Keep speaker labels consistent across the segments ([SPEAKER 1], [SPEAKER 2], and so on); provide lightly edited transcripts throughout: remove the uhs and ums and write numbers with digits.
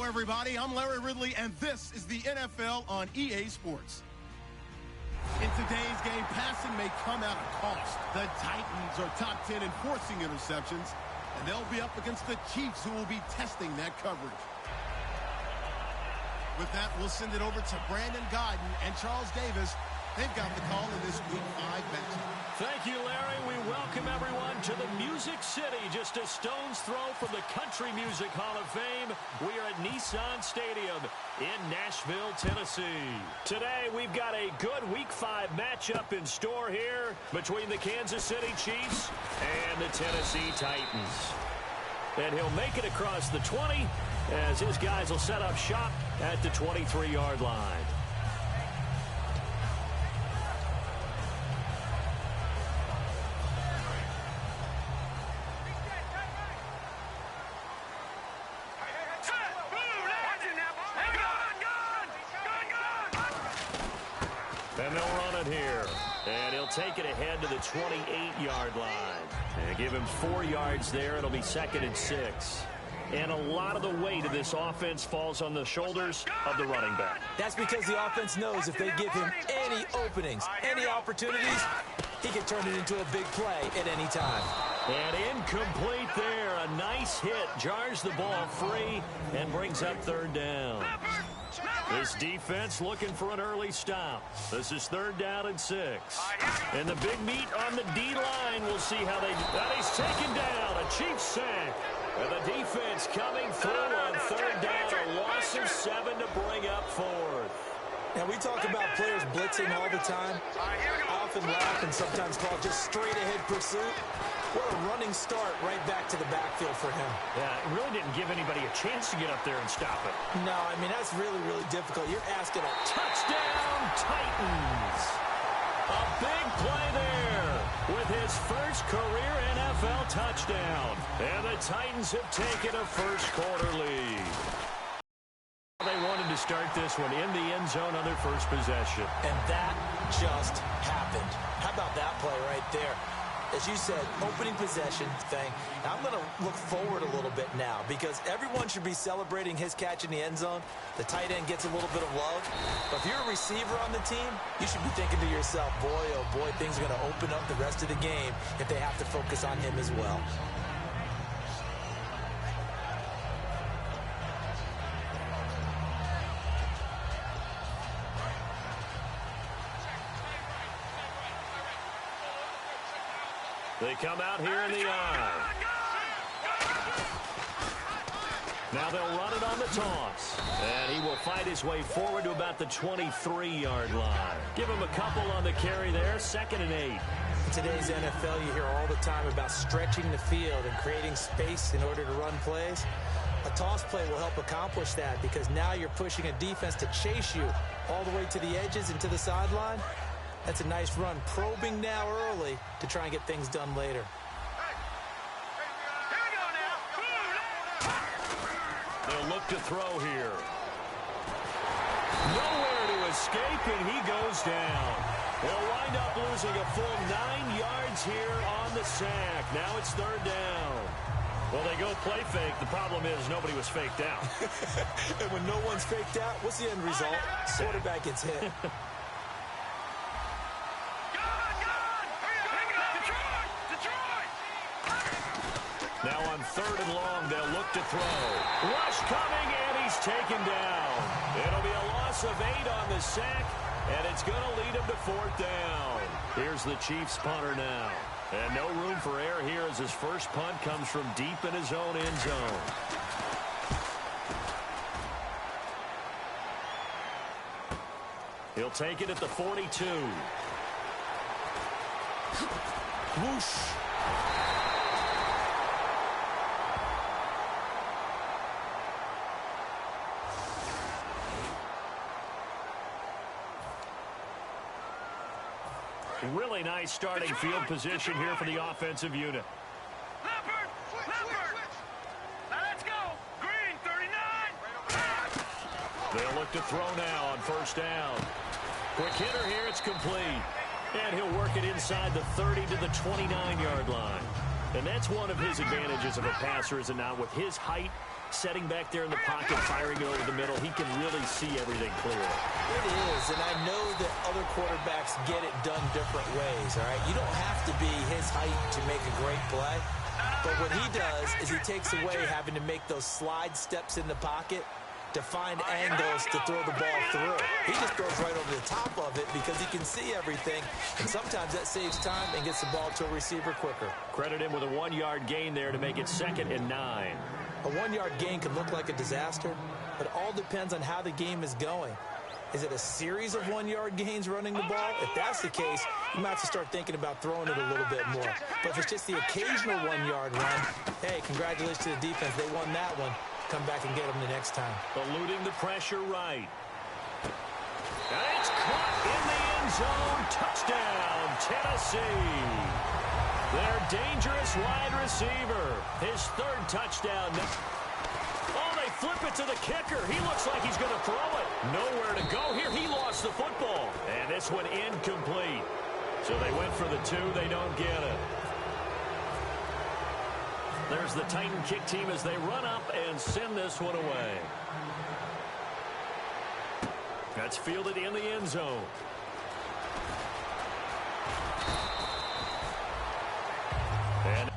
[SPEAKER 1] everybody. I'm Larry Ridley, and this is the NFL on EA Sports. In today's game, passing may come at a cost. The Titans are top 10 in forcing interceptions, and they'll be up against the Chiefs, who will be testing that coverage. With that, we'll send it over to Brandon Godden and Charles Davis. They've got the call in this Week 5 matchup.
[SPEAKER 2] Thank you, Larry. We welcome everyone to the Music City, just a stone's throw from the Country Music Hall of Fame. We are at Nissan Stadium in Nashville, Tennessee. Today, we've got a good Week 5 matchup in store here between the Kansas City Chiefs and the Tennessee Titans. And he'll make it across the 20 as his guys will set up shop at the 23-yard line. And they'll run it here. And he'll take it ahead to the 28-yard line. And give him 4 yards there. It'll be 2nd and 6. And a lot of the weight of this offense falls on the shoulders of the running back.
[SPEAKER 3] That's because the offense knows if they give him any openings, any opportunities, he can turn it into a big play at any time.
[SPEAKER 2] And incomplete there. A nice hit. Jars the ball free and brings up 3rd down. This defense looking for an early stop. This is 3rd down and 6. And the big meat on the D-line. We'll see how they... That he's taken down. A Chiefs sack. And the defense coming through on 3rd down. A loss of 7 to bring up 4th.
[SPEAKER 3] Now, we talk about players blitzing all the time. I often laugh and sometimes call it just straight-ahead pursuit. What a running start right back to the backfield for him.
[SPEAKER 2] Yeah, it really didn't give anybody a chance to get up there and stop it.
[SPEAKER 3] No, I mean, that's really, really difficult. You're asking a
[SPEAKER 2] touchdown, Titans. A big play there with his first career NFL touchdown. And the Titans have taken a first-quarter lead. They wanted to start this one in the end zone on their first possession.
[SPEAKER 3] And that just happened. How about that play right there? As you said, opening possession thing. I'm going to look forward a little bit now because everyone should be celebrating his catch in the end zone. The tight end gets a little bit of love. But if you're a receiver on the team, you should be thinking to yourself, boy, oh boy, things are going to open up the rest of the game if they have to focus on him as well.
[SPEAKER 2] They come out here in the eye. Now they'll run it on the toss. And he will fight his way forward to about the 23-yard line. Give him a couple on the carry there. 2nd and 8.
[SPEAKER 3] In today's NFL, you hear all the time about stretching the field and creating space in order to run plays. A toss play will help accomplish that because now you're pushing a defense to chase you all the way to the edges and to the sideline. That's a nice run, probing now early to try and get things done later.
[SPEAKER 2] They'll look to throw here. Nowhere to escape, and he goes down. They'll wind up losing a full 9 yards here on the sack. Now it's 3rd down. Well, they go play fake. The problem is nobody was faked out.
[SPEAKER 3] And when no one's faked out, what's the end result? Quarterback gets hit.
[SPEAKER 2] Now on 3rd and long, they'll look to throw. Rush coming, and he's taken down. It'll be a loss of 8 on the sack, and it's going to lead him to 4th down. Here's the Chiefs punter now. And no room for error here as his first punt comes from deep in his own end zone. He'll take it at the 42. Whoosh. Really nice starting field position here for the offensive unit.
[SPEAKER 4] Let's go. Green, 39.
[SPEAKER 2] They'll look to throw now on 1st down. Quick hitter here, it's complete. And he'll work it inside the 30 to the 29-yard line. And that's one of his advantages of a passer, is it not? With his height setting back there in the pocket, firing it over the middle. He can really see everything clearly.
[SPEAKER 3] It is, and I know that other quarterbacks get it done different ways, all right? You don't have to be his height to make a great play, but what he does is he takes away having to make those slide steps in the pocket to find angles to throw the ball through. He just throws right over the top of it because he can see everything, and sometimes that saves time and gets the ball to a receiver quicker.
[SPEAKER 2] Credit him with a 1-yard gain there to make it 2nd and 9.
[SPEAKER 3] A 1-yard gain can look like a disaster, but it all depends on how the game is going. Is it a series of 1-yard gains running the ball? If that's the case, you might have to start thinking about throwing it a little bit more. But if it's just the occasional 1-yard run, hey, congratulations to the defense. They won that one. Come back and get them the next time.
[SPEAKER 2] Eluding the pressure right. And it's caught in the end zone. Touchdown, Tennessee. Their dangerous wide receiver. His 3rd touchdown. Oh, they flip it to the kicker. He looks like he's going to throw it. Nowhere to go here. He lost the football. And this one incomplete. So they went for the 2. They don't get it. There's the Titan kick team as they run up and send this one away. That's fielded in the end zone. And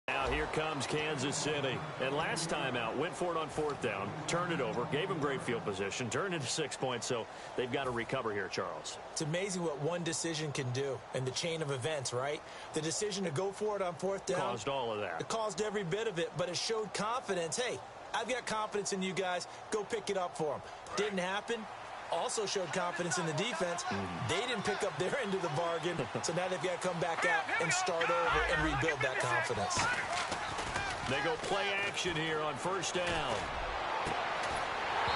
[SPEAKER 2] now here comes Kansas City. And last time out, went for it on 4th down, turned it over, gave them great field position, turned into 6 points, so they've got to recover here, Charles.
[SPEAKER 3] It's amazing what one decision can do in the chain of events, right? The decision to go for it on 4th down.
[SPEAKER 2] Caused all of that.
[SPEAKER 3] It caused every bit of it, but it showed confidence. Hey, I've got confidence in you guys. Go pick it up for them. Didn't happen. Also showed confidence in the defense. They didn't pick up their end of the bargain, so now they've got to come back out and start over and rebuild that confidence.
[SPEAKER 2] They go play action here on 1st down.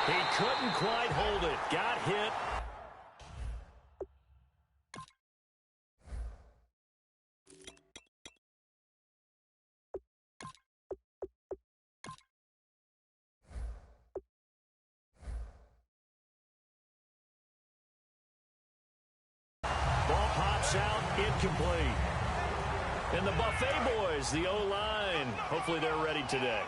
[SPEAKER 2] He couldn't quite hold it. Got hit. Ball pops out, incomplete. And the Buffet boys, the O-line, hopefully they're ready today.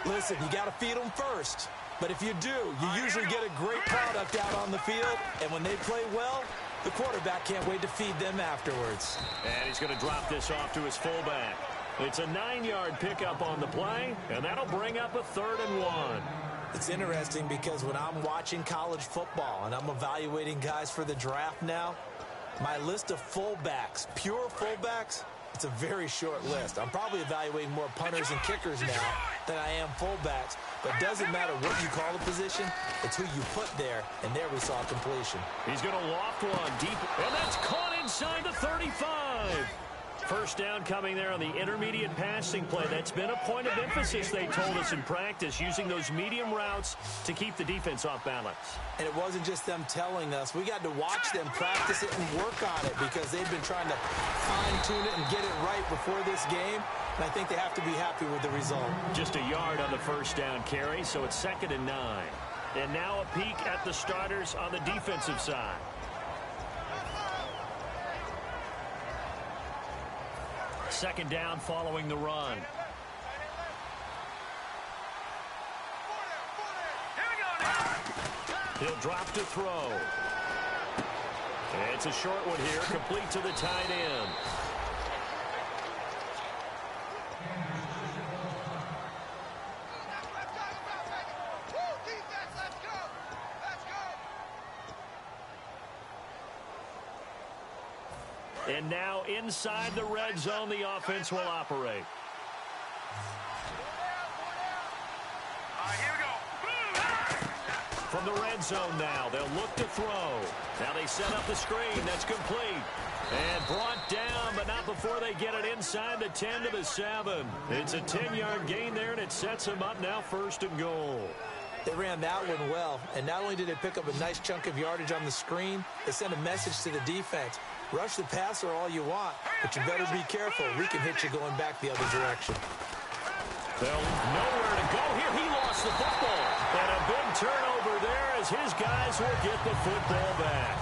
[SPEAKER 3] Listen, you got to feed them first. But if you do, you usually get a great product out on the field. And when they play well, the quarterback can't wait to feed them afterwards.
[SPEAKER 2] And he's going to drop this off to his fullback. It's a 9-yard pickup on the play, and that'll bring up a 3rd and 1.
[SPEAKER 3] It's interesting because when I'm watching college football and I'm evaluating guys for the draft now, my list of fullbacks, pure fullbacks, it's a very short list. I'm probably evaluating more punters and kickers now than I am fullbacks. But it doesn't matter what you call the position, it's who you put there, and there we saw completion.
[SPEAKER 2] He's going to loft one deep, and that's caught inside the 35. 1st down coming there on the intermediate passing play. That's been a point of emphasis, they told us in practice, using those medium routes to keep the defense off balance.
[SPEAKER 3] And it wasn't just them telling us. We got to watch them practice it and work on it because they've been trying to fine-tune it and get it right before this game. And I think they have to be happy with the result.
[SPEAKER 2] Just a yard on the 1st down carry, so it's 2nd and 9. And now a peek at the starters on the defensive side. second down following the run. He'll drop to throw. It's a short one here, complete to the tight end. And now inside the red zone, the offense will operate.
[SPEAKER 4] Here we go.
[SPEAKER 2] From the red zone now, they'll look to throw. Now they set up the screen. That's complete. And brought down, but not before they get it inside the 10 to the 7. It's a 10-yard gain there, and it sets them up now 1st and goal.
[SPEAKER 3] They ran that one well, and not only did they pick up a nice chunk of yardage on the screen, they sent a message to the defense. Rush the passer all you want, but you better be careful. We can hit you going back the other direction.
[SPEAKER 2] They'll nowhere to go here. He lost the football. And a big turnover there as his guys will get the football back.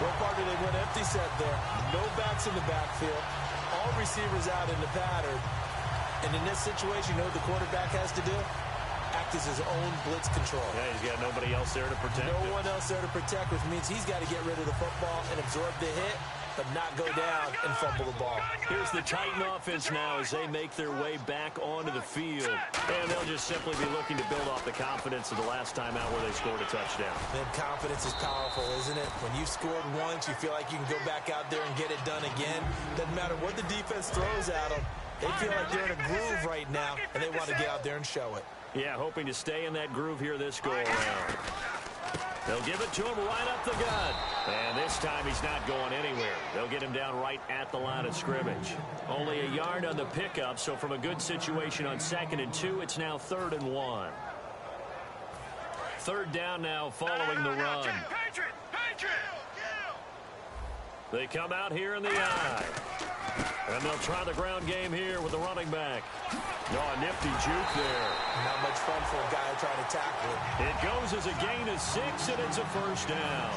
[SPEAKER 3] What part did they went empty set there? No backs in the backfield. All receivers out in the pattern. And in this situation, you know what the quarterback has to do? Act as his own blitz control.
[SPEAKER 2] Yeah, he's got nobody else there to protect him.
[SPEAKER 3] No one else there to protect, which means he's got to get rid of the football and absorb the hit, but not go down and fumble the ball.
[SPEAKER 2] Here's the Titan offense now as they make their way back onto the field. And they'll just simply be looking to build off the confidence of the last time out where they scored a touchdown.
[SPEAKER 3] Man, confidence is powerful, isn't it? When you've scored once, you feel like you can go back out there and get it done again. Doesn't matter what the defense throws at them. They feel like they're in a groove right now, and they want to get out there and show it.
[SPEAKER 2] Yeah, hoping to stay in that groove here this go-around. They'll give it to him right up the gut. And this time he's not going anywhere. They'll get him down right at the line of scrimmage. Only a yard on the pickup, so from a good situation on 2nd and 2, it's now 3rd and 1. 3rd down now following the run. They come out here in the eye. And they'll try the ground game here with the running back. Oh, a nifty juke there.
[SPEAKER 3] Not much fun for a guy trying to tackle it.
[SPEAKER 2] It goes as a gain of 6, and it's a 1st down.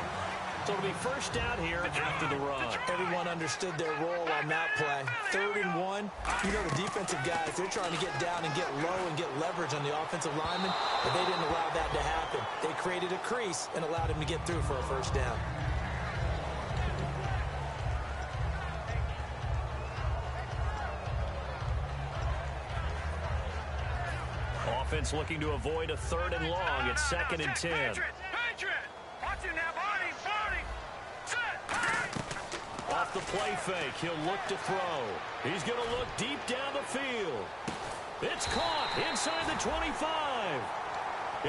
[SPEAKER 2] So it'll be 1st down here after the run.
[SPEAKER 3] Everyone understood their role on that play. 3rd and 1. You know the defensive guys, they're trying to get down and get low and get leverage on the offensive lineman, but they didn't allow that to happen. They created a crease and allowed him to get through for a 1st down.
[SPEAKER 2] Offense looking to avoid a 3rd and long. It's 2nd and 10. Off the play fake, he'll look to throw. He's going to look deep down the field. It's caught inside the 25.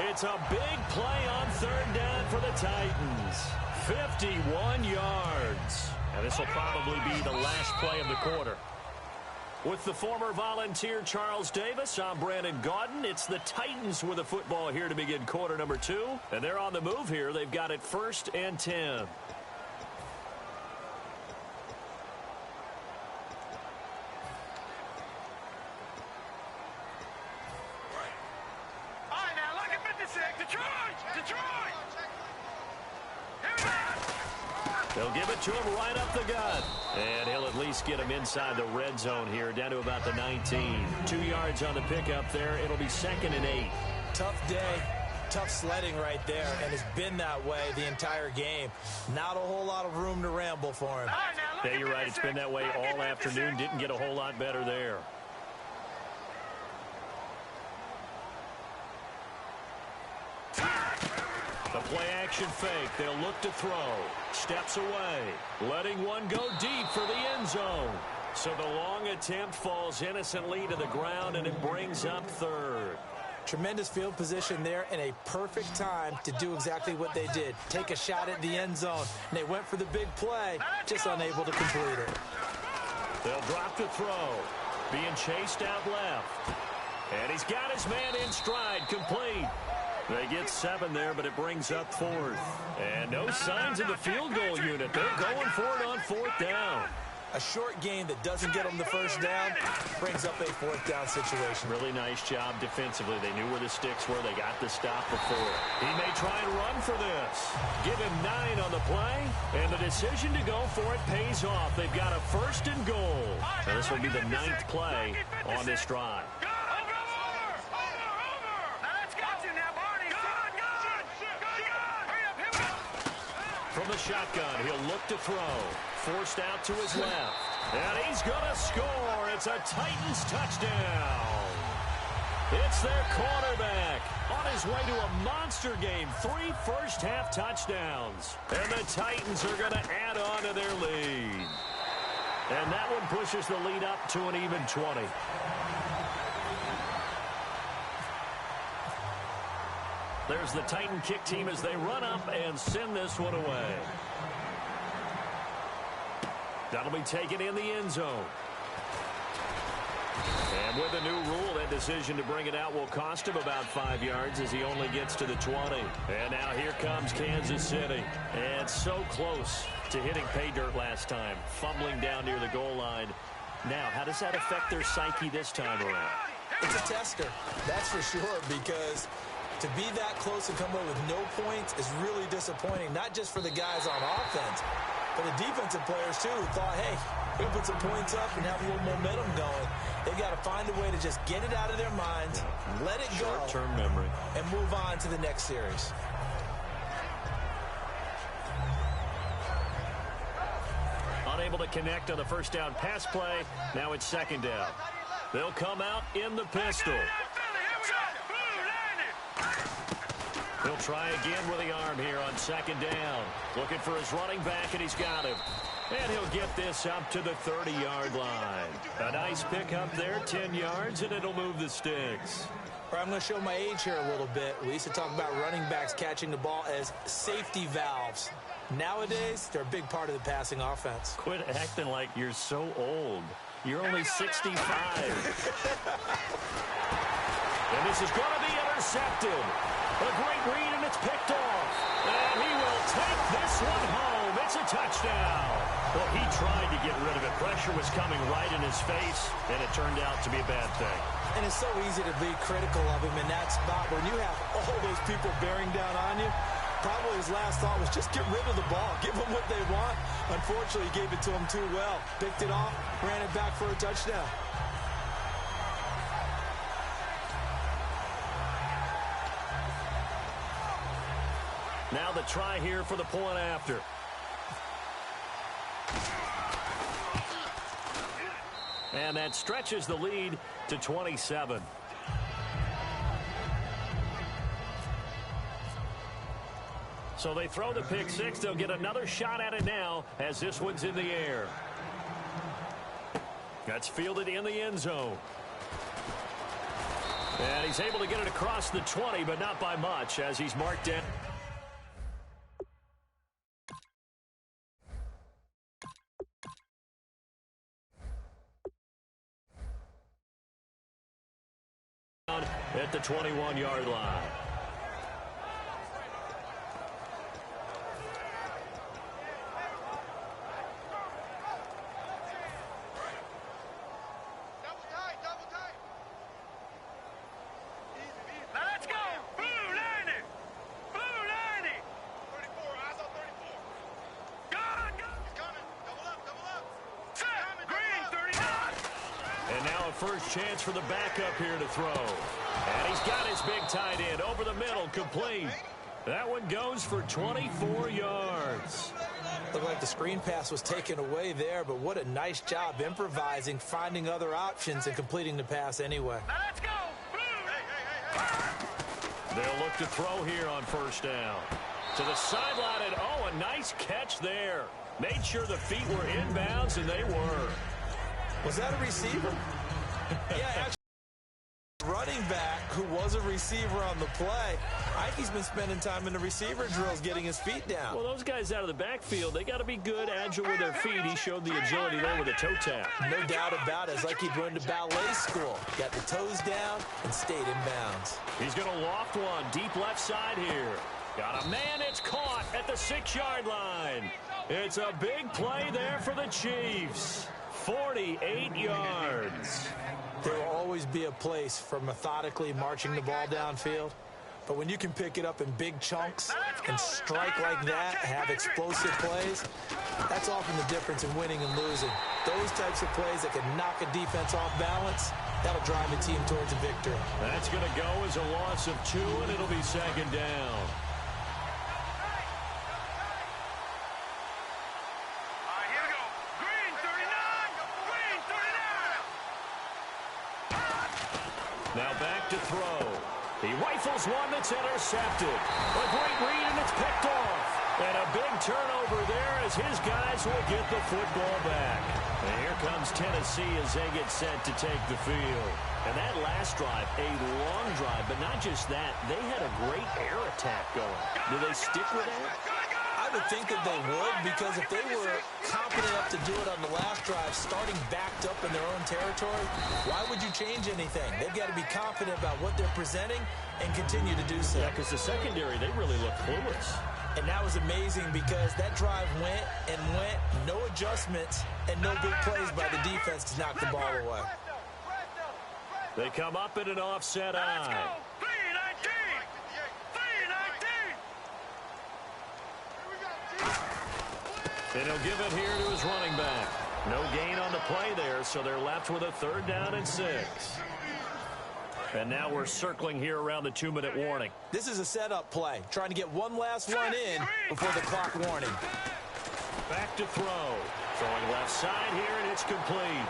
[SPEAKER 2] It's a big play on 3rd down for the Titans. 51 yards. And this will probably be the last play of the quarter. With the former Volunteer Charles Davis, I'm Brandon Gaudin. It's the Titans with the football here to begin quarter number 2. And they're on the move here. They've got it 1st and 10. They'll give it to him right up the gut. And he'll at least get him inside the red zone here, down to about the 19. 2 yards on the pickup there. It'll be 2nd and 8.
[SPEAKER 3] Tough day. Tough sledding right there, and it's been that way the entire game. Not a whole lot of room to ramble for him.
[SPEAKER 2] Yeah, you're right. It's been that way all afternoon. Didn't get a whole lot better there. The play-action fake. They'll look to throw. Steps away. Letting one go deep for the end zone. So the long attempt falls innocently to the ground, and it brings up 3rd.
[SPEAKER 3] Tremendous field position there and a perfect time to do exactly what they did. Take a shot at the end zone. And they went for the big play, just unable to complete it.
[SPEAKER 2] They'll drop to throw. Being chased out left. And he's got his man in stride, complete. They get 7 there, but it brings up 4th. And no signs of the field goal unit. They're going for it on 4th down.
[SPEAKER 3] A short game that doesn't get them the first down brings up a fourth down situation.
[SPEAKER 2] Really nice job defensively. They knew where the sticks were. They got the stop before. He may try and run for this. Give him 9 on the play, and the decision to go for it pays off. They've got a 1st and goal. And this will be the 9th play on this drive. From the shotgun, he'll look to throw. Forced out to his left. And he's going to score. It's a Titans touchdown. It's their quarterback on his way to a monster game. 3 first-half touchdowns. And the Titans are going to add on to their lead. And that one pushes the lead up to an even 20. There's the Titan kick team as they run up and send this one away. That'll be taken in the end zone. And with a new rule, that decision to bring it out will cost him about 5 yards as he only gets to the 20. And now here comes Kansas City. And so close to hitting pay dirt last time, fumbling down near the goal line. Now, how does that affect their psyche this time around?
[SPEAKER 3] It's a tester, that's for sure, because to be that close and come away with no points is really disappointing, not just for the guys on offense, but the defensive players, too, who thought, hey, we can put some points up and have a little momentum going. They've got to find a way to just get it out of their minds, let it go,
[SPEAKER 2] short-term memory,
[SPEAKER 3] and move on to the next series.
[SPEAKER 2] Unable to connect on the first down pass play. Now it's 2nd down. They'll come out in the pistol. He'll try again with the arm here on 2nd down. Looking for his running back, and he's got him. And he'll get this up to the 30-yard line. A nice pickup there, 10 yards, and it'll move the sticks.
[SPEAKER 3] All right, I'm going to show my age here a little bit. We used to talk about running backs catching the ball as safety valves. Nowadays, they're a big part of the passing offense.
[SPEAKER 2] Quit acting like you're so old. You're only 65. And this is going to be intercepted. A great read, and it's picked off. And he will take this one home. It's a touchdown. Well, he tried to get rid of it. Pressure was coming right in his face, and it turned out to be a bad thing.
[SPEAKER 3] And it's so easy to be critical of him in that spot. When you have all those people bearing down on you, probably his last thought was just get rid of the ball. Give them what they want. Unfortunately, he gave it to them too well. Picked it off, ran it back for a touchdown.
[SPEAKER 2] Now the try here for the point after. And that stretches the lead to 27. So they throw the pick six. They'll get another shot at it now as this one's in the air. That's fielded in the end zone. And he's able to get it across the 20, but not by much as he's marked in. At the 21-yard line.
[SPEAKER 4] Let's go! Blue 90! Blue 90! 34, eyes on 34. Gun! He's coming. Double up. Set! Green 39!
[SPEAKER 2] And now a first chance for the backup here to throw. And he's got his big tight end over the middle, complete. That one goes for 24 yards.
[SPEAKER 3] Looked like the screen pass was taken away there, but what a nice job improvising, finding other options, and completing the pass anyway.
[SPEAKER 4] Let's go! Blue!
[SPEAKER 2] They'll look to throw here on first down. To the sideline, and oh, a nice catch there. Made sure the feet were inbounds, and they were.
[SPEAKER 3] Was that a receiver? Yeah, actually. Running back who was a receiver on the play. I think he's been spending time in the receiver drills getting his feet down.
[SPEAKER 2] Well, those guys out of the backfield, they got to be good, agile with their feet. He showed the agility there with a toe tap.
[SPEAKER 3] No doubt about it. It's like he'd run to ballet school. Got the toes down and stayed in bounds.
[SPEAKER 2] He's going to loft one deep left side here. Got a man, it's caught at the 6-yard line. It's a big play there for the Chiefs. 48 yards.
[SPEAKER 3] There will always be a place for methodically marching the ball downfield. But when you can pick it up in big chunks and strike like that, have explosive plays, that's often the difference in winning and losing. Those types of plays that can knock a defense off balance, that'll drive a team towards a victory.
[SPEAKER 2] That's going to go as a loss of 2, and it'll be second down. Now back to throw. He rifles one that's intercepted. A great read, and it's picked off. And a big turnover there as his guys will get the football back. And here comes Tennessee as they get set to take the field. And that last drive, a long drive, but not just that. They had a great air attack going. Do they stick with that?
[SPEAKER 3] I would think that they would, because if they were confident enough to do it on the last drive, starting backed up in their own territory, why would you change anything? They've got to be confident about what they're presenting and continue to do so.
[SPEAKER 2] Yeah, because the secondary, they really look clueless.
[SPEAKER 3] And that was amazing because that drive went and went, no adjustments, and no big plays by the defense to knock the ball away.
[SPEAKER 2] They come up in an offset eye. And he'll give it here to his running back. No gain on the play there, so they're left with a 3rd down and 6. And now we're circling here around the 2-minute warning.
[SPEAKER 3] This is a setup play, trying to get one last one in before the clock warning.
[SPEAKER 2] Back to throw. Throwing left side here, and it's complete.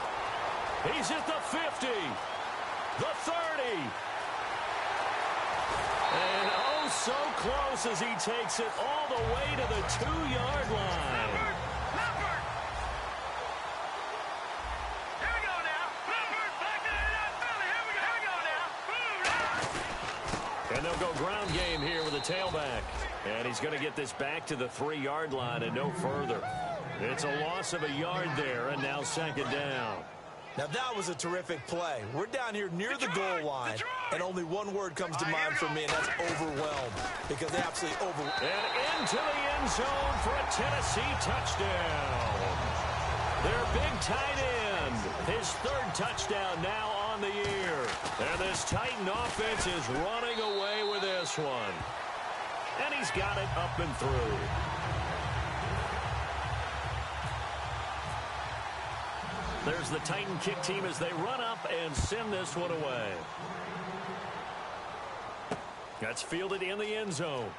[SPEAKER 2] He's at the 50, the 30. And oh, so close as he takes it all the way to the 2-yard line. And they'll go ground game here with a tailback. And he's going to get this back to the 3-yard line and no further. It's a loss of a yard there, and now second down.
[SPEAKER 3] Now that was a terrific play. We're down here near the goal line, and only one word comes to mind for me, and that's overwhelmed. Because they absolutely overwhelmed.
[SPEAKER 2] And into the end zone for a Tennessee touchdown. Their big tight end. His 3rd touchdown now on the year. And this Titan offense is running away with this one. And he's got it up and through. There's the Titan kick team as they run up and send this one away. That's fielded in the end zone.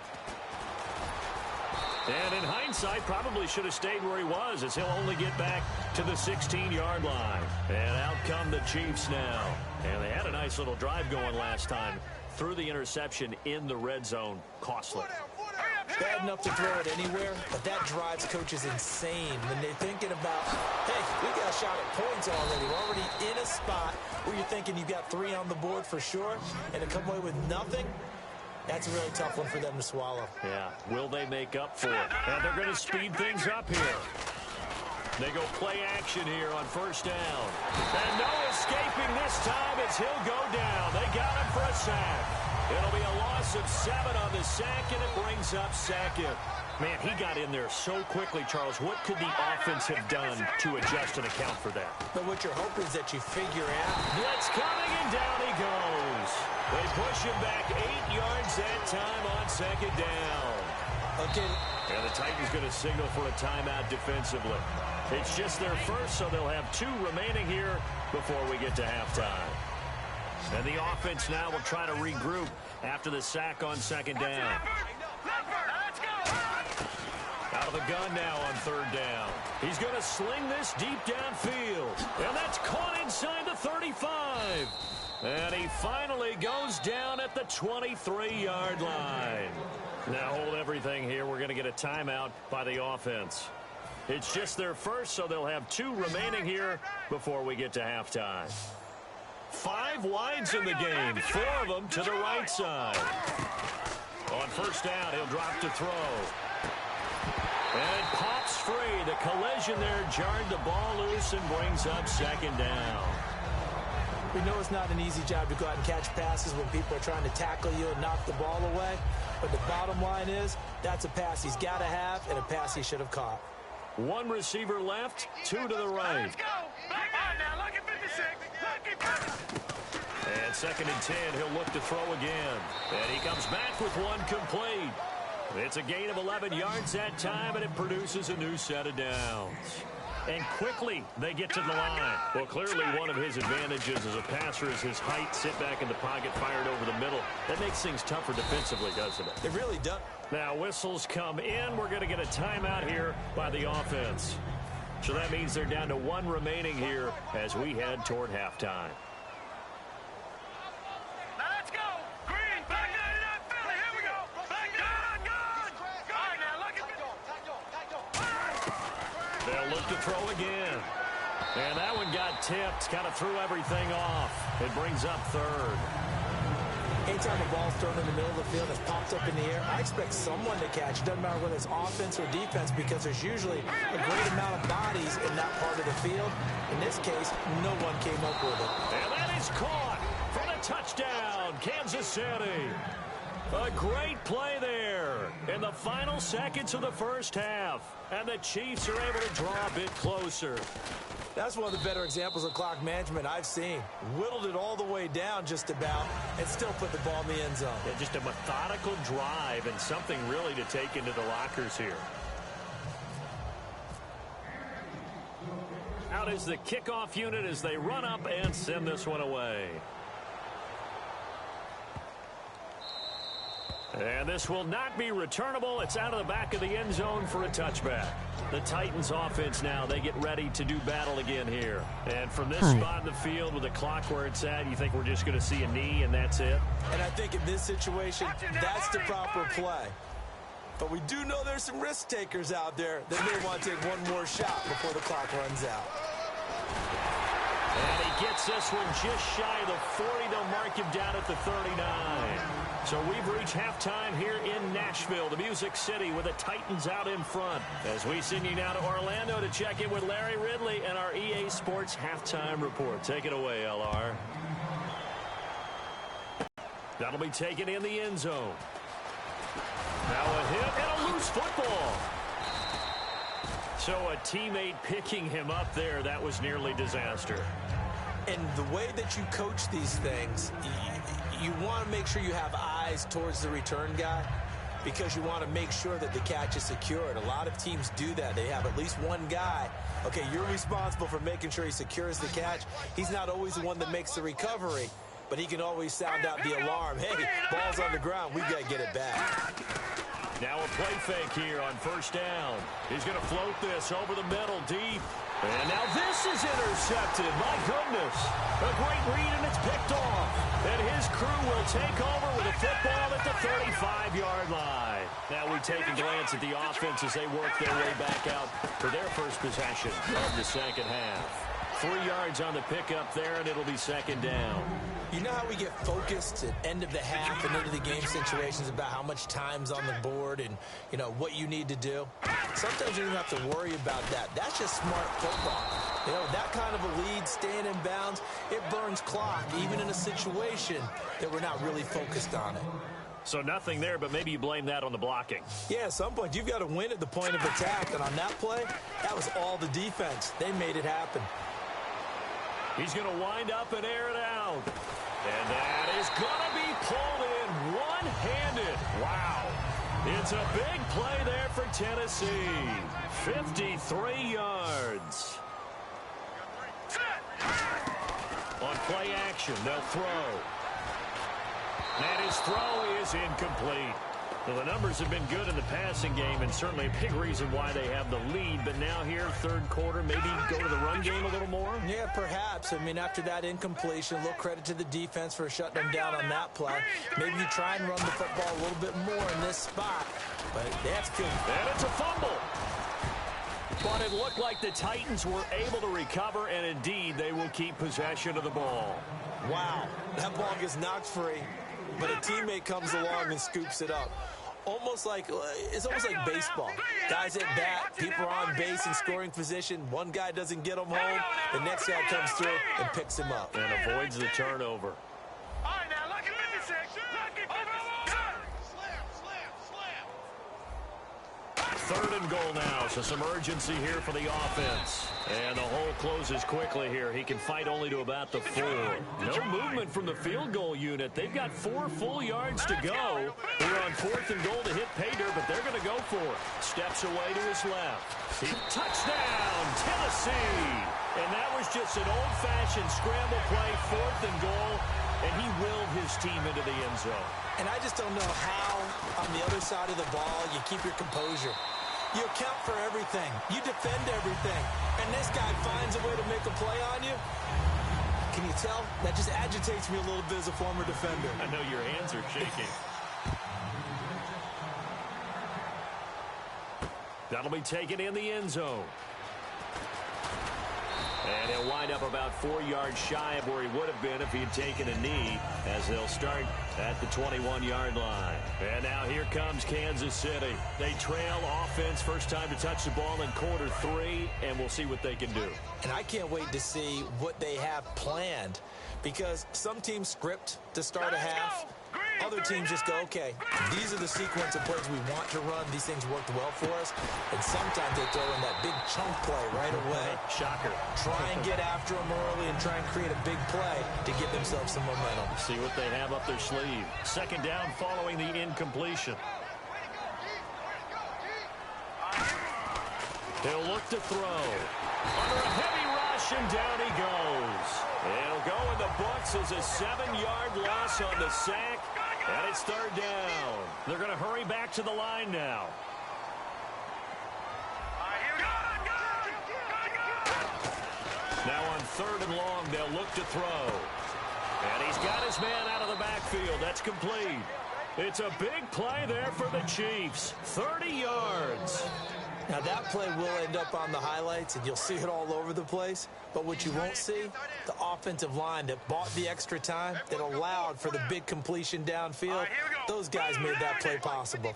[SPEAKER 2] And in hindsight, probably should have stayed where he was, as he'll only get back to the 16-yard line. And out come the Chiefs now. And they had a nice little drive going last time. Threw the interception in the red zone. Costly.
[SPEAKER 3] Bad enough to throw it anywhere, but that drives coaches insane when they're thinking about, hey, we got a shot at points already. We're already in a spot where you're thinking you've got 3 on the board for sure, and to come away with nothing, that's a really tough one for them to swallow.
[SPEAKER 2] Yeah, will they make up for it? And they're going to speed things up here. They go play action here on 1st down. And no escaping this time as he'll go down. They got him for a sack. It'll be a loss of 7 on the sack, and it brings up second. Man, he got in there so quickly, Charles. What could the offense have done to adjust and account for that?
[SPEAKER 3] But what you're hoping is that you figure out.
[SPEAKER 2] Blitz coming, and down he goes. They push him back 8 yards that time on second down.
[SPEAKER 3] Okay.
[SPEAKER 2] And the Titans going to signal for a timeout defensively. It's just their first, so they'll have 2 remaining here before we get to halftime. And the offense now will try to regroup after the sack on second down. Out of the gun now on 3rd down. He's going to sling this deep downfield. And that's caught inside the 35. And he finally goes down at the 23-yard line. Now hold everything here. We're going to get a timeout by the offense. It's just their first, so they'll have 2 remaining here before we get to halftime. 5 wides in the game, 4 of them to the right side. On 1st down, he'll drop to throw. And it pops free. The collision there jarred the ball loose and brings up second down.
[SPEAKER 3] We know it's not an easy job to go out and catch passes when people are trying to tackle you and knock the ball away. But the bottom line is, that's a pass he's got to have and a pass he should have caught.
[SPEAKER 2] One receiver left, two to the right.
[SPEAKER 4] Let's go. Back on now. Lucky 56. Lucky 56.
[SPEAKER 2] And 2nd and 10, he'll look to throw again. And he comes back with one complete. It's a gain of 11 yards that time, and it produces a new set of downs. And quickly, they get to the line. Well, clearly one of his advantages as a passer is his height. Sit back in the pocket, fired over the middle. That makes things tougher defensively, doesn't it?
[SPEAKER 3] It really does.
[SPEAKER 2] Now, whistles come in. We're going to get a timeout here by the offense. So that means they're down to one remaining here as we head toward halftime.
[SPEAKER 4] Now let's go. Green, back 99 Philly. Here we go. Back on. All right, now lucky 56.
[SPEAKER 2] They'll look to throw again. And that one got tipped. Kind of threw everything off. It brings up 3rd.
[SPEAKER 3] Anytime a ball's thrown in the middle of the field that's popped up in the air, I expect someone to catch. It doesn't matter whether it's offense or defense because there's usually a great amount of bodies in that part of the field. In this case, no one came up with it.
[SPEAKER 2] And that is caught for the touchdown, Kansas City. A great play there in the final seconds of the first half. And the Chiefs are able to draw a bit closer.
[SPEAKER 3] That's one of the better examples of clock management I've seen. Whittled it all the way down just about and still put the ball in the end zone.
[SPEAKER 2] Yeah, just a methodical drive and something really to take into the lockers here. Out is the kickoff unit as they run up and send this one away. And this will not be returnable. It's out of the back of the end zone for a touchback. The Titans offense now, they get ready to do battle again here. And from this spot in the field with the clock where it's at, you think we're just going to see a knee and that's it?
[SPEAKER 3] And I think in this situation, that's the proper play. But we do know there's some risk takers out there that may want to take one more shot before the clock runs out.
[SPEAKER 2] And he gets this one just shy of the 40. They'll mark him down at the 39. So we've reached halftime here in Nashville, the Music City, with the Titans out in front. As we send you now to Orlando to check in with Larry Ridley and our EA Sports Halftime Report. Take it away, LR. That'll be taken in the end zone. Now a hit and a loose football. So a teammate picking him up there, that was nearly disaster.
[SPEAKER 3] And the way that you coach these things, you want to make sure you have eyes towards the return guy because you want to make sure that the catch is secured. A lot of teams do that. They have at least one guy. Okay, you're responsible for making sure he secures the catch. He's not always the one that makes the recovery, but he can always sound out the alarm. Hey, ball's on the ground. We've got to get it back.
[SPEAKER 2] Now a play fake here on first down. He's going to float this over the middle deep. And now this is intercepted. My goodness. A great read, and it's picked off. And his crew will take over with a football at the 35-yard line. Now we take a glance at the offense as they work their way back out for their first possession of the second half. 3 yards on the pickup there, and it'll be second down.
[SPEAKER 3] You know how we get focused at end of the half and into the game situations about how much time's on the board and, you know, what you need to do? Sometimes you don't have to worry about that. That's just smart football. You know, that kind of a lead, staying in bounds, it burns clock, even in a situation that we're not really focused on it.
[SPEAKER 2] So nothing there, but maybe you blame that on the blocking.
[SPEAKER 3] Yeah, at some point, you've got to win at the point of attack. And on that play, that was all the defense. They made it happen.
[SPEAKER 2] He's going to wind up and air it out. And that is going to be pulled in one-handed. Wow. It's a big play there for Tennessee. 53 yards. On play action, they'll throw. And his throw is incomplete. Well, the numbers have been good in the passing game and certainly a big reason why they have the lead. But now here, third quarter, maybe go to the run game a little more?
[SPEAKER 3] Yeah, perhaps. I mean, after that incompletion, a little credit to the defense for shutting them down on that play. Maybe you try and run the football a little bit more in this spot. But that's good.
[SPEAKER 2] And it's a fumble. But it looked like the Titans were able to recover, and indeed, they will keep possession of the ball.
[SPEAKER 3] Wow, that ball gets knocked free, but a teammate comes along and scoops it up. It's almost like baseball. Guys at bat, people are on base in scoring position. One guy doesn't get them home. The next guy comes through and picks him up.
[SPEAKER 2] And avoids the turnover.
[SPEAKER 4] All right, now, lucky 56. Lucky 56.
[SPEAKER 2] 3rd and goal now, so some urgency here for the offense. And the hole closes quickly here. He can fight only to about the 4. No movement from the field goal unit. They've got 4 full yards to go. We're on 4th and goal to hit pay dirt, but they're going to go for it. Steps away to his left. Touchdown, Tennessee! And that was just an old-fashioned scramble play, 4th and goal, and he willed his team into the end zone.
[SPEAKER 3] And I just don't know how, on the other side of the ball, you keep your composure. You account for everything. You defend everything. And this guy finds a way to make a play on you. Can you tell? That just agitates me a little bit as a former defender.
[SPEAKER 2] I know your hands are shaking. That'll be taken in the end zone. And he'll wind up about 4 yards shy of where he would have been if he had taken a knee, as they'll start at the 21-yard line. And now here comes Kansas City. They trail offense, first time to touch the ball in quarter 3, and we'll see what they can do.
[SPEAKER 3] And I can't wait to see what they have planned, because some teams script to start a half. Other teams just go, okay, these are the sequence of plays we want to run. These things worked well for us. And sometimes they throw in that big chunk play right away.
[SPEAKER 2] Shocker.
[SPEAKER 3] Try and get after them early and try and create a big play to give themselves some momentum.
[SPEAKER 2] See what they have up their sleeve. 2nd down following the incompletion. He'll look to throw. Under a heavy rush, and down he goes. It'll go in the books as a 7-yard loss on the sack. And it's 3rd down. They're going to hurry back to the line now. Now on 3rd and long, they'll look to throw. And he's got his man out of the backfield. That's complete. It's a big play there for the Chiefs. 30 yards.
[SPEAKER 3] Now that play will end up on the highlights, and you'll see it all over the place. But what you won't see, the offensive line that bought the extra time, that allowed for the big completion downfield, those guys made that play possible.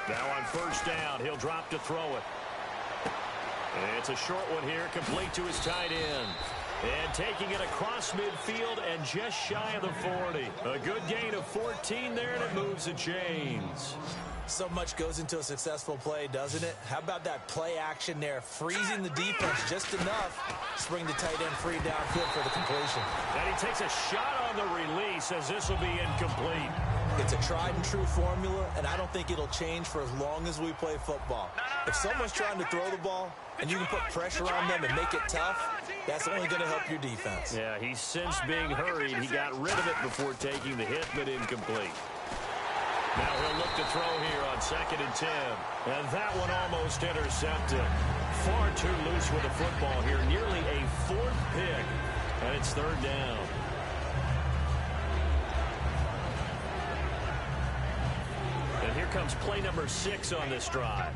[SPEAKER 2] Now on 1st down, he'll drop to throw it. And it's a short one here, complete to his tight end. And taking it across midfield and just shy of the 40. A good gain of 14 there, and it moves the chains.
[SPEAKER 3] So much goes into a successful play, doesn't it? How about that play action there, freezing the defense just enough to bring the tight end free downfield for the completion.
[SPEAKER 2] And he takes a shot on the release, as this will be incomplete.
[SPEAKER 3] It's a tried and true formula, and I don't think it'll change for as long as we play football. If someone's trying to throw the ball and you can put pressure on them and make it tough, that's only going to help your defense.
[SPEAKER 2] Yeah, he's since being hurried. He got rid of it before taking the hit, but incomplete. Now he'll look to throw here on 2nd and 10. And that one almost intercepted. Far too loose with the football here. Nearly a 4th pick. And it's 3rd down. And here comes play number 6 on this drive.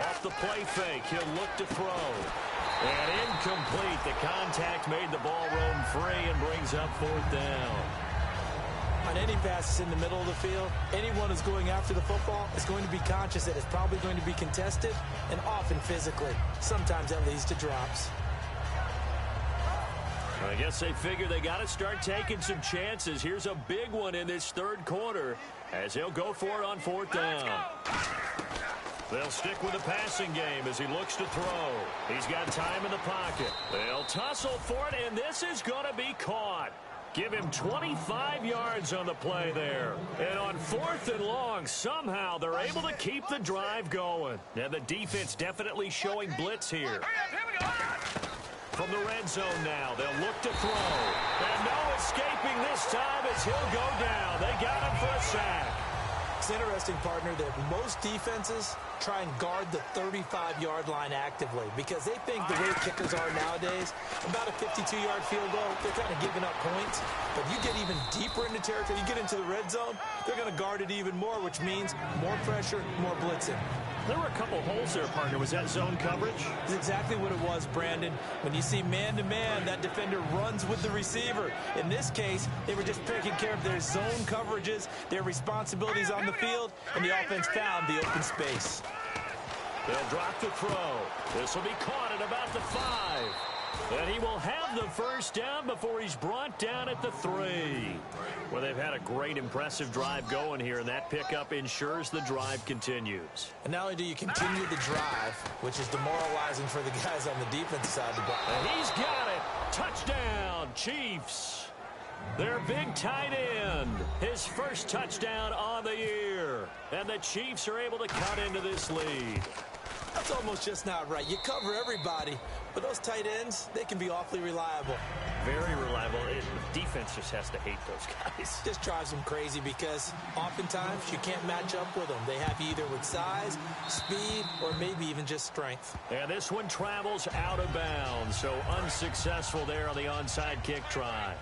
[SPEAKER 2] Off the play fake, he'll look to throw. And incomplete. The contact made the ball roam free and brings up 4th down.
[SPEAKER 3] On any passes in the middle of the field, anyone who's going after the football is going to be conscious that it's probably going to be contested, and often physically. Sometimes that leads to drops.
[SPEAKER 2] I guess they figure they got to start taking some chances. Here's a big one in this 3rd quarter as he'll go for it on 4th down. They'll stick with the passing game as he looks to throw. He's got time in the pocket. They'll tussle for it, and this is going to be caught. Give him 25 yards on the play there. And on 4th and long, somehow they're able to keep the drive going. And the defense definitely showing blitz here. From the red zone now, they'll look to throw. And no escaping this time as he'll go down. They got him for a sack.
[SPEAKER 3] It's interesting, partner, that most defenses try and guard the 35-yard line actively because they think the way kickers are nowadays, about a 52-yard field goal, they're kind of giving up points. But you get even deeper into territory, you get into the red zone, they're going to guard it even more, which means more pressure, more blitzing.
[SPEAKER 2] There were a couple holes there, partner. Was that zone coverage?
[SPEAKER 3] That's exactly what it was, Brandon. When you see man-to-man, that defender runs with the receiver. In this case, they were just taking care of their zone coverages, their responsibilities on the field, and the offense found the open space.
[SPEAKER 2] They'll drop the throw. This will be caught at about the 5. And he will have the first down before he's brought down at the 3. Well, they've had a great, impressive drive going here, and that pickup ensures the drive continues.
[SPEAKER 3] And not only do you continue the drive, which is demoralizing for the guys on the defense side of the ball.
[SPEAKER 2] And he's got it. Touchdown, Chiefs. Their big tight end, his first touchdown on the year. And the Chiefs are able to cut into this lead.
[SPEAKER 3] That's almost just not right. You cover everybody, but those tight ends, they can be awfully reliable.
[SPEAKER 2] Very reliable. Defense just has to hate those guys.
[SPEAKER 3] Just drives them crazy because oftentimes you can't match up with them. They have you either with size, speed, or maybe even just strength.
[SPEAKER 2] And this one travels out of bounds, so unsuccessful there on the onside kick try.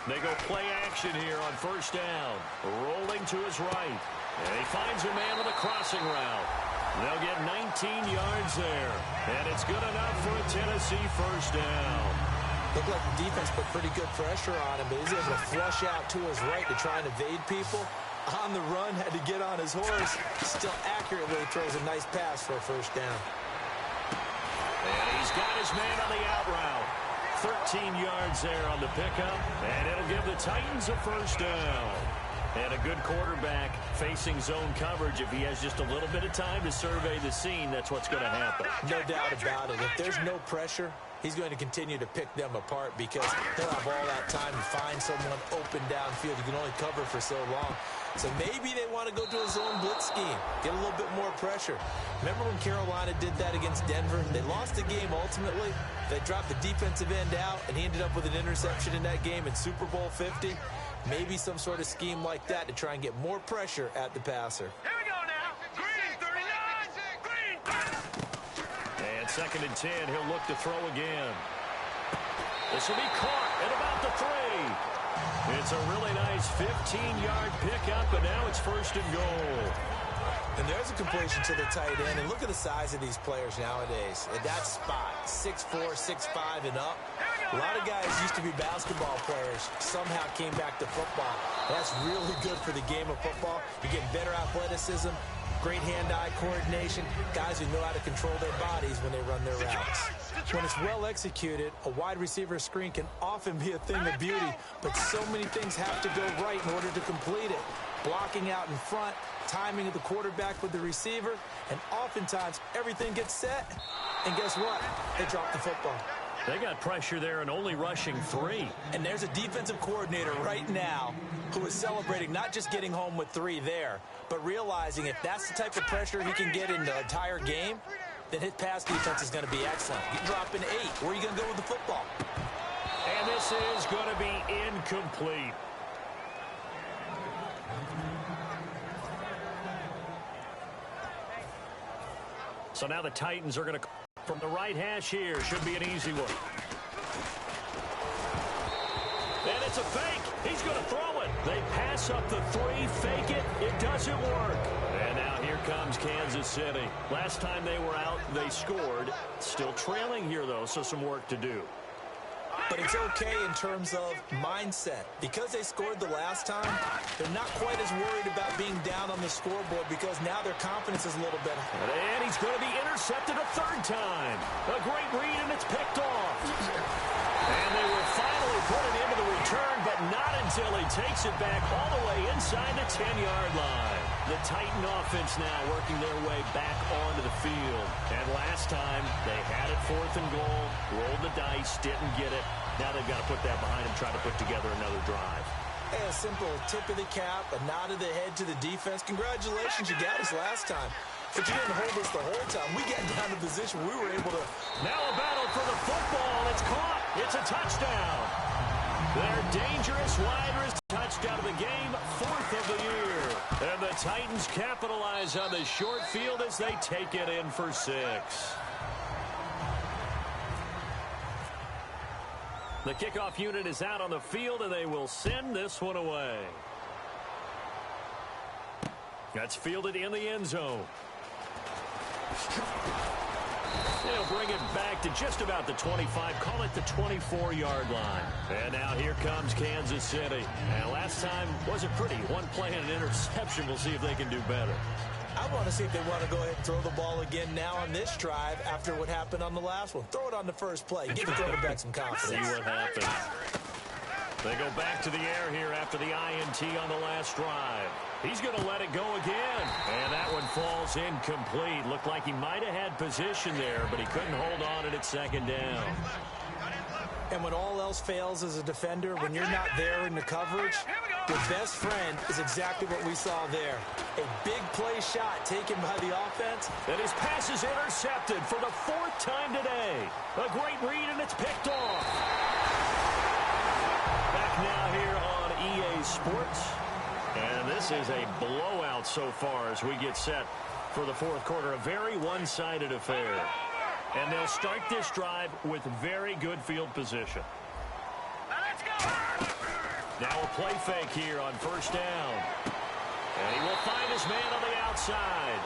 [SPEAKER 2] They go play action here on first down. Rolling to his right. And he finds a man with a crossing route. They'll get 19 yards there. And it's good enough for a Tennessee first down.
[SPEAKER 3] Looked like the defense put pretty good pressure on him, but he's able to flush out to his right to try and evade people. On the run, had to get on his horse. Still accurately throws a nice pass for a first down.
[SPEAKER 2] And he's got his man on the out route. 13 yards there on the pickup, and it'll give the Titans a first down. And a good quarterback facing zone coverage. If he has just a little bit of time to survey the scene, that's what's going to happen.
[SPEAKER 3] No doubt about it. If there's no pressure, he's going to continue to pick them apart because he'll have all that time to find someone open downfield. You can only cover for so long. So maybe they want to go to a zone blitz scheme, get a little bit more pressure. Remember when Carolina did that against Denver? They lost the game ultimately. They dropped the defensive end out, and he ended up with an interception in that game in Super Bowl 50. Maybe some sort of scheme like that to try and get more pressure at the passer.
[SPEAKER 4] Here we go now. Green, 39. Green.
[SPEAKER 2] And 2nd and 10, he'll look to throw again. This will be caught at about the 3. It's a really nice 15-yard pickup, and now it's first and goal.
[SPEAKER 3] And there's a completion to the tight end. And look at the size of these players nowadays. At that spot, 6'4", 6'5", and up. A lot of guys used to be basketball players. Somehow came back to football. That's really good for the game of football. You get better athleticism, great hand-eye coordination, guys who know how to control their bodies when they run their routes. When it's well executed, a wide receiver screen can often be a thing of beauty, but so many things have to go right in order to complete it. Blocking out in front, timing of the quarterback with the receiver, and oftentimes everything gets set, and guess what? They drop the football.
[SPEAKER 2] They got pressure there and only rushing 3.
[SPEAKER 3] And there's a defensive coordinator right now who is celebrating not just getting home with 3 there, but realizing if that's the type of pressure he can get in the entire game, then his pass defense is going to be excellent. You drop in 8. Where are you going to go with the football?
[SPEAKER 2] And this is going to be incomplete. So now the Titans are going to from the right hash here. Should be an easy one. And it's a fake. He's going to throw it. They pass up the 3, fake it. It doesn't work. And now here comes Kansas City. Last time they were out, they scored. Still trailing here, though, so some work to do.
[SPEAKER 3] But it's okay in terms of mindset. Because they scored the last time, they're not quite as worried about being down on the scoreboard because now their confidence is a little better.
[SPEAKER 2] And he's going to be intercepted a 3rd time. A great read, and it's picked off. And they will finally put it into the return, but not until he takes it back all the way inside the 10-yard line. The Titan offense now working their way back onto the field. And last time, they had it 4th and goal, rolled the dice, didn't get it. Now they've got to put that behind them, try to put together another drive.
[SPEAKER 3] Hey, a simple tip of the cap, a nod of the head to the defense. Congratulations, you got us last time. But you didn't hold us the whole time. We got down to the position we were able to.
[SPEAKER 2] Now a battle for the football. It's caught. It's a touchdown. Their dangerous wide receiver touchdown of the game, 4th of the year. And the Titans capitalize on the short field as they take it in for 6. The kickoff unit is out on the field, and they will send this one away. That's fielded in the end zone. They'll bring it back to just about the 25, call it the 24-yard line. And now here comes Kansas City. And last time wasn't pretty. One play and an interception. We'll see if they can do better.
[SPEAKER 3] I want to see if they want to go ahead and throw the ball again now on this drive after what happened on the last one. Throw it on the first play. Give the quarterback some confidence.
[SPEAKER 2] See what happens. They go back to the air here after the INT on the last drive. He's going to let it go again. And that one falls incomplete. Looked like he might have had position there, but he couldn't hold on at second down.
[SPEAKER 3] And when all else fails as a defender, when you're not there in the coverage, your best friend is exactly what we saw there. A big play shot taken by the offense.
[SPEAKER 2] And his pass is intercepted for the 4th time today. A great read, and it's picked off. Back now here on EA Sports. And this is a blowout so far as we get set for the 4th quarter. A very one-sided affair. And they'll start this drive with very good field position.
[SPEAKER 4] Let's go.
[SPEAKER 2] Now a play fake here on first down. And he will find his man on the outside.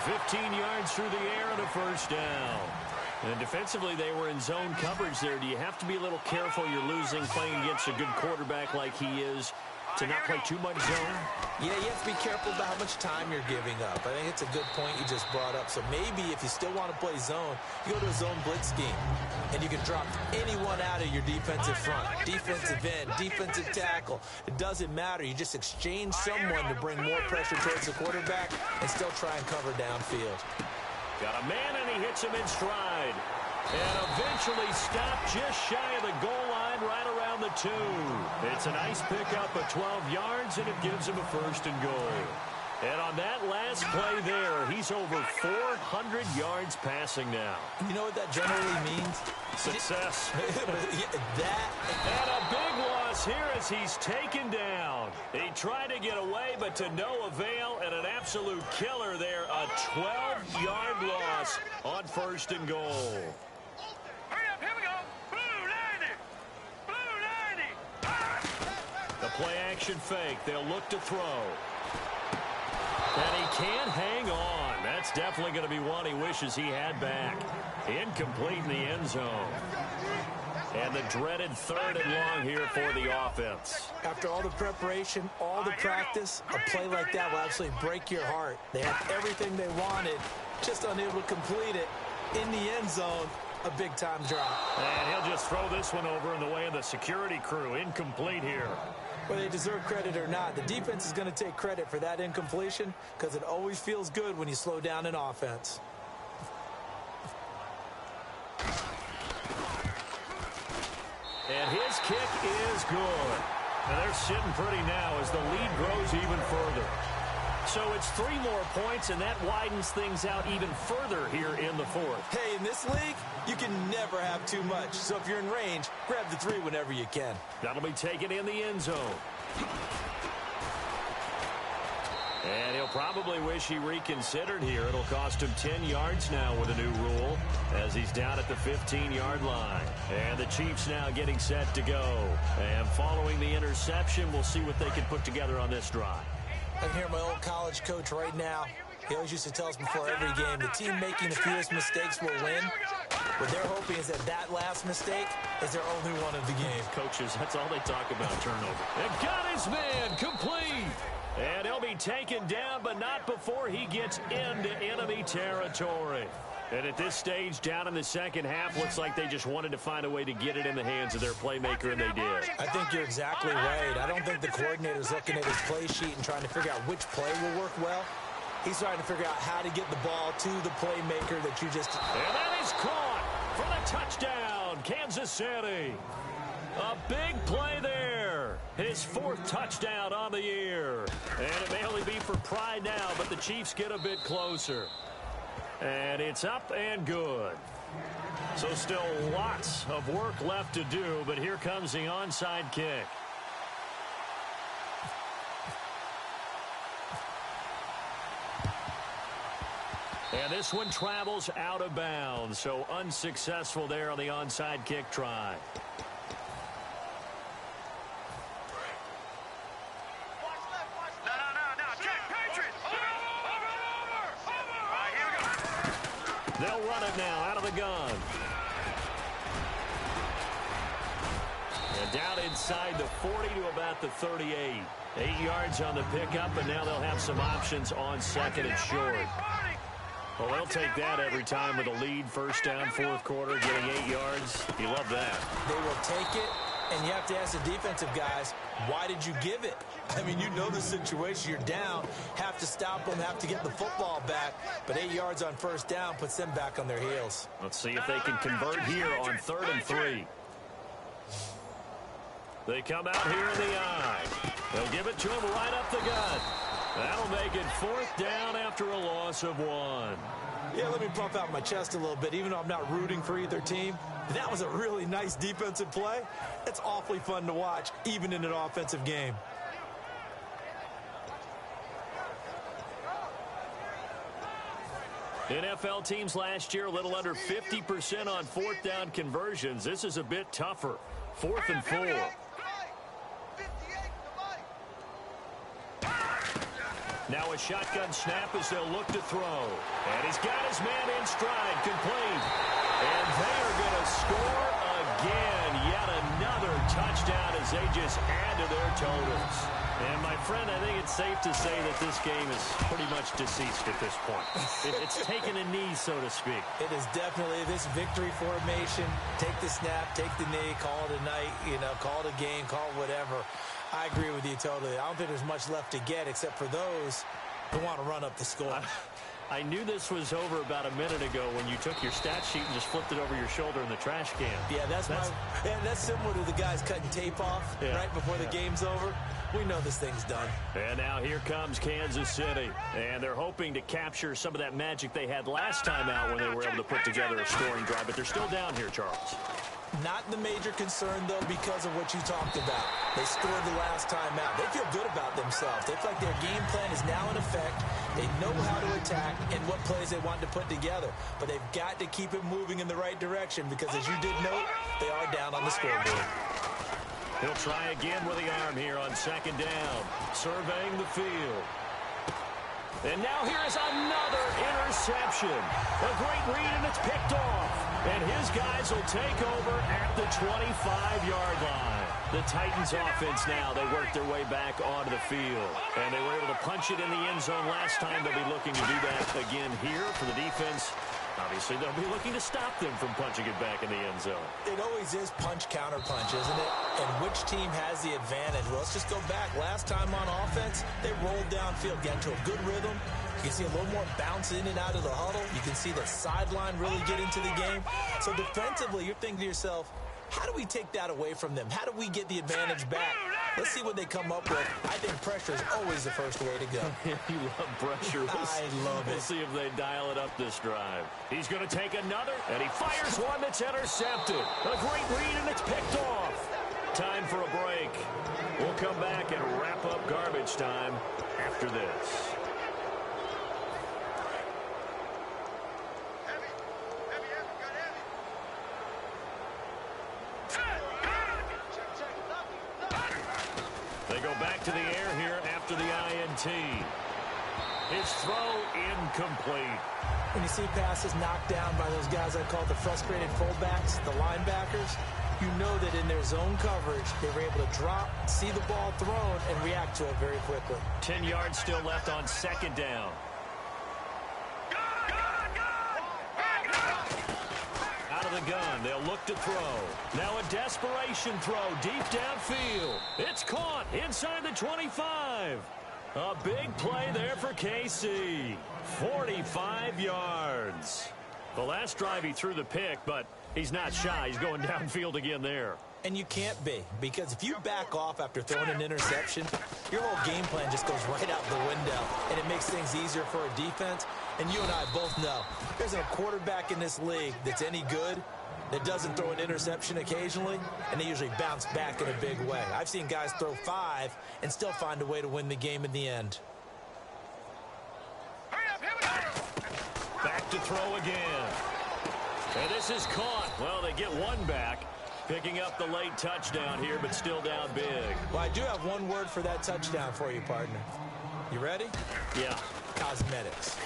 [SPEAKER 2] 15 yards through the air and a first down. And defensively, they were in zone coverage there. Do you have to be a little careful? You're losing playing against a good quarterback like he is to not play too much zone?
[SPEAKER 3] Yeah, you have to be careful about how much time you're giving up. I think it's a good point you just brought up. So maybe if you still want to play zone, you go to a zone blitz scheme, and you can drop anyone out of your defensive front, defensive end, defensive tackle. It doesn't matter. You just exchange someone to bring more pressure towards the quarterback and still try and cover downfield.
[SPEAKER 2] Got a man, and he hits him in stride. And eventually stopped just shy of the goal line right around the 2. It's a nice pickup of 12 yards, and it gives him a 1st and goal. And on that last play there, he's over 400 yards passing now.
[SPEAKER 3] You know what that generally means?
[SPEAKER 2] Success.
[SPEAKER 3] That.
[SPEAKER 2] And a big loss here as he's taken down. He tried to get away, but to no avail, and an absolute killer there. A 12-yard loss on 1st and goal.
[SPEAKER 4] Hurry up, here we go. Blue 90. Blue 90.
[SPEAKER 2] The play action fake. They'll look to throw. And he can't hang on. That's definitely going to be one he wishes he had back. Incomplete in the end zone. And the dreaded 3rd and long here for the offense.
[SPEAKER 3] After all the preparation, all the practice, a play like that will absolutely break your heart. They had everything they wanted, just unable to complete it. In the end zone, a big-time drop.
[SPEAKER 2] And he'll just throw this one over in the way of the security crew. Incomplete here.
[SPEAKER 3] Whether they deserve credit or not, the defense is going to take credit for that incompletion because it always feels good when you slow down an offense.
[SPEAKER 2] And his kick is good. And they're sitting pretty now as the lead grows even further. So it's 3 more points, and that widens things out even further here in the 4th.
[SPEAKER 3] Hey, in this league, you can never have too much. So if you're in range, grab the 3 whenever you can.
[SPEAKER 2] That'll be taken in the end zone. And he'll probably wish he reconsidered here. It'll cost him 10 yards now with a new rule as he's down at the 15-yard line. And the Chiefs now getting set to go. And following the interception, we'll see what they can put together on this drive.
[SPEAKER 3] I can hear my old college coach right now. He always used to tell us before every game, the team making the fewest mistakes will win. What they're hoping is that that last mistake is their only one of the game.
[SPEAKER 2] Coaches, that's all they talk about, turnover. And got his man complete. And he'll be taken down, but not before he gets into enemy territory. And at this stage, down in the second half, looks like they just wanted to find a way to get it in the hands of their playmaker, and they did.
[SPEAKER 3] I think you're exactly right. I don't think the coordinator's looking at his play sheet and trying to figure out which play will work well. He's trying to figure out how to get the ball to the playmaker that you just...
[SPEAKER 2] And that is caught for the touchdown, Kansas City. A big play there. His 4th touchdown on the year. And it may only be for pride now, but the Chiefs get a bit closer. And it's up and good. So still lots of work left to do, but here comes the onside kick. And this one travels out of bounds, so unsuccessful there on the onside kick try. They'll run it now out of the gun. And down inside the 40 to about the 38. 8 yards on the pickup, and now they'll have some options on second and short. Well, they'll take that every time with a lead, first down, fourth quarter, getting 8 yards. You love that.
[SPEAKER 3] They will take it, and you have to ask the defensive guys, why did you give it? I mean, you know the situation. You're down, have to stop them, have to get the football back. But 8 yards on first down puts them back on their heels.
[SPEAKER 2] Let's see if they can convert here on 3rd and 3. They come out here in the eye. They'll give it to him right up the gut. That'll make it 4th down after a loss of 1.
[SPEAKER 3] Yeah, let me puff out my chest a little bit, even though I'm not rooting for either team. That was a really nice defensive play. It's awfully fun to watch, even in an offensive game.
[SPEAKER 2] NFL teams last year a little under 50% on 4th down conversions. This is a bit tougher. 4th and 4. Now a shotgun snap as they'll look to throw. And he's got his man in stride, complete. And they are going to score again. Yet another touchdown as they just add to their totals. And my friend, I think it's safe to say that this game is pretty much deceased at this point. It's taken a knee, so to speak.
[SPEAKER 3] It is definitely this victory formation. Take the snap, take the knee, call it a night, call it a game, call it whatever. I agree with you totally. I don't think there's much left to get except for those who want to run up the score.
[SPEAKER 2] I knew this was over about a minute ago when you took your stat sheet and just flipped it over your shoulder in the trash can.
[SPEAKER 3] Yeah, that's similar to the guys cutting tape off right before the game's over. We know this thing's done.
[SPEAKER 2] And now here comes Kansas City. And they're hoping to capture some of that magic they had last time out when they were able to put together a scoring drive. But they're still down here, Charles.
[SPEAKER 3] Not the major concern, though, because of what you talked about. They scored the last time out. They feel good about themselves. They feel like their game plan is now in effect. They know how to attack and what plays they want to put together. But they've got to keep it moving in the right direction because, as you did note, they are down on the scoreboard.
[SPEAKER 2] He'll try again with the arm here on 2nd down, surveying the field. And now here is another interception. A great read, and it's picked off. And his guys will take over at the 25-yard line. The Titans offense now, they work their way back onto the field. And they were able to punch it in the end zone last time. They'll be looking to do that again here for the defense. Obviously, they'll be looking to stop them from punching it back in the end zone.
[SPEAKER 3] It always is punch-counter-punch, isn't it? And which team has the advantage? Well, let's just go back. Last time on offense, they rolled downfield, got into a good rhythm. You can see a little more bounce in and out of the huddle. You can see the sideline really get into the game. So defensively, you're thinking to yourself, how do we take that away from them? How do we get the advantage back? Let's see what they come up with. I think pressure is always the first way to go.
[SPEAKER 2] You love pressure.
[SPEAKER 3] I love it.
[SPEAKER 2] We'll see if they dial it up this drive. He's going to take another, and he fires one that's intercepted. A great read, and it's picked off. Time for a break. We'll come back and wrap up garbage time after this. They go back to the air here after the INT. His throw incomplete.
[SPEAKER 3] When you see passes knocked down by those guys I call the frustrated fullbacks, the linebackers, you know that in their zone coverage, they were able to drop, see the ball thrown, and react to it very quickly.
[SPEAKER 2] 10 yards still left on 2nd down. Out of the gun, they'll look to throw. Now a desperation throw deep downfield. It's caught inside the 25. A big play there for KC. 45 yards. The last drive he threw the pick, but he's not shy. He's going downfield again there.
[SPEAKER 3] And you can't be, because if you back off after throwing an interception, your whole game plan just goes right out the window, and it makes things easier for a defense. And you and I both know there's a quarterback in this league that's any good that doesn't throw an interception occasionally, and they usually bounce back in a big way. I've seen guys throw 5 and still find a way to win the game in the end.
[SPEAKER 2] Back to throw again. And this is caught. Well, they get one back. Picking up the late touchdown here, but still down big.
[SPEAKER 3] Well, I do have one word for that touchdown for you, partner. You ready?
[SPEAKER 2] Yeah.
[SPEAKER 3] cosmetics.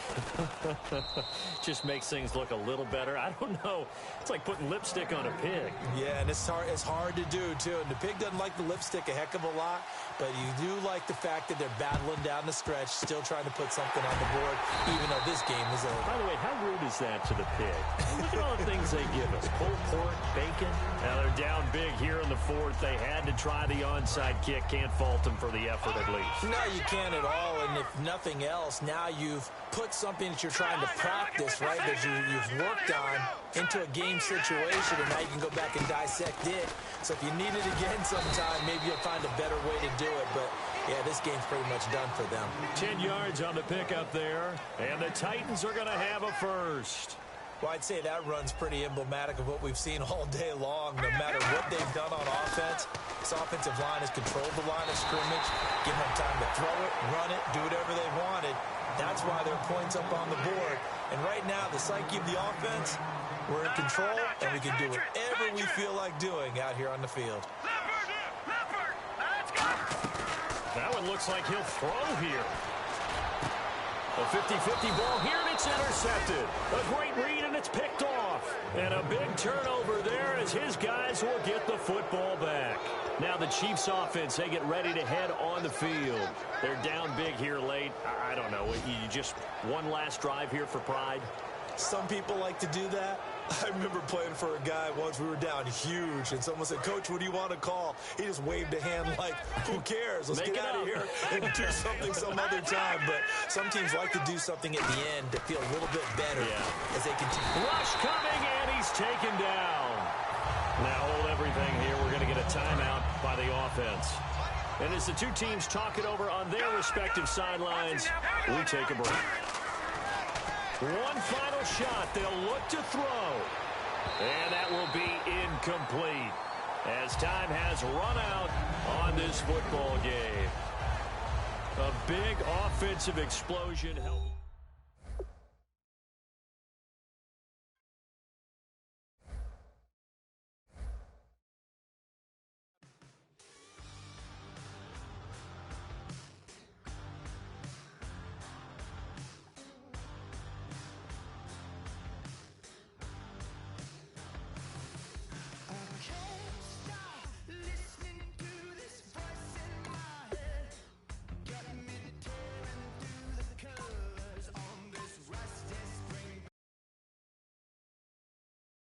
[SPEAKER 2] Just makes things look a little better. I don't know. It's like putting lipstick on a pig.
[SPEAKER 3] Yeah, and it's hard to do, too. And the pig doesn't like the lipstick a heck of a lot, but you do like the fact that they're battling down the stretch, still trying to put something on the board, even though this game is over.
[SPEAKER 2] By the way, how rude is that to the pig? Look at all the things they give us. Pulled pork, bacon. Now they're down big here in the fourth. They had to try the onside kick. Can't fault them for the effort at least.
[SPEAKER 3] No, you can't at all. And if nothing else, now you've put something that you're trying to practice, right, that you've worked on into a game situation, and now you can go back and dissect it. So if you need it again sometime, maybe you'll find a better way to do it. But, yeah, this game's pretty much done for them.
[SPEAKER 2] 10 yards on the pickup there, and the Titans are going to have a first.
[SPEAKER 3] Well, I'd say that run's pretty emblematic of what we've seen all day long. No matter what they've done on offense, this offensive line has controlled the line of scrimmage, given them time to throw it, run it, do whatever they wanted. That's why there are points up on the board. And right now, the psyche of the offense, we're in control, and we can do whatever we feel like doing out here on the field.
[SPEAKER 2] That one looks like he'll throw here. A 50-50 ball here, and it's intercepted. A great read, and it's picked off. And a big turnover there as his guys will get the football back. Now the Chiefs offense, they get ready to head on the field. They're down big here late. I don't know. You just one last drive here for pride?
[SPEAKER 3] Some people like to do that. I remember playing for a guy once. We were down huge, and someone said, "Coach, what do you want to call?" He just waved a hand like, who cares? Let's get out of here and do something some other time. But some teams like to do something at the end to feel a little bit better as they continue.
[SPEAKER 2] Rush coming, and he's taken down. Now hold everything here. We're going to get a timeout by the offense. And as the two teams talk it over on their respective sidelines, we take a break. One final shot. They'll look to throw. And that will be incomplete as time has run out on this football game. A big offensive explosion.